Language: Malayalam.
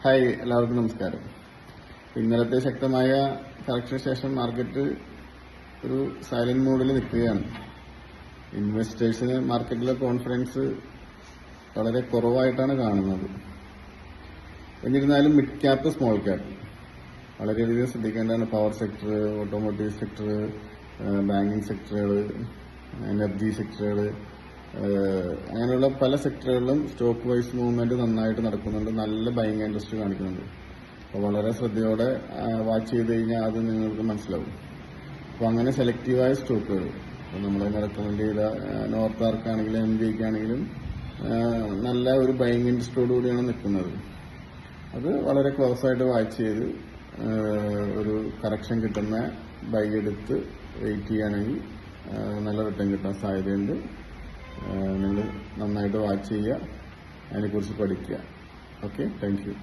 ഹായ്, എല്ലാവർക്കും നമസ്കാരം. ഇന്നലത്തെ ശക്തമായ കറക്ഷന് ശേഷം മാർക്കറ്റ് ഒരു സൈലന്റ് മോഡിൽ നിൽക്കുകയാണ്. ഇൻവെസ്റ്റേഴ്സിന് മാർക്കറ്റിലെ കോൺഫിഡൻസ് വളരെ കുറവായിട്ടാണ് കാണുന്നത്. എന്നിരുന്നാലും മിഡ് ക്യാപ്പ്, സ്മോൾ ക്യാപ്പ് വളരെയധികം ശ്രദ്ധിക്കേണ്ടതാണ്. Power sector, automotive sector, banking സെക്ടറുകൾ, എനർജി സെക്ടറുകൾ, അങ്ങനെയുള്ള പല സെക്ടറുകളിലും സ്റ്റോക്ക് വൈസ് മൂവ്മെന്റ് നന്നായിട്ട് നടക്കുന്നുണ്ട്. നല്ല ബൈങ് ഇൻട്രസ്റ്റ് കാണിക്കുന്നുണ്ട്. അപ്പോൾ വളരെ ശ്രദ്ധയോടെ വാച്ച് ചെയ്ത് കഴിഞ്ഞാൽ അത് നിങ്ങൾക്ക് മനസ്സിലാവും. അപ്പോൾ അങ്ങനെ സെലക്റ്റീവായ സ്റ്റോക്കുകൾ ഇപ്പോൾ നമ്മൾ റെക്കമെൻഡ് ചെയ്ത നോർത്ത് ആർക്കാണെങ്കിലും MJക്കാണെങ്കിലും നല്ല ഒരു ബൈങ് ഇൻട്രസ്റ്റോടു കൂടിയാണ് നിൽക്കുന്നത്. അത് വളരെ ക്ലോസ് ആയിട്ട് വാച്ച് ചെയ്ത് ഒരു കറക്ഷൻ കിട്ടുന്ന ബൈ എടുത്ത് വെയിറ്റ് ചെയ്യുകയാണെങ്കിൽ നല്ല റിട്ടേൺ കിട്ടാൻ സാധ്യതയുണ്ട്. നിങ്ങൾ നന്നായിട്ട് വാച്ച് ചെയ്യുക, അതിനെക്കുറിച്ച് പഠിക്കുക. Okay, thank you.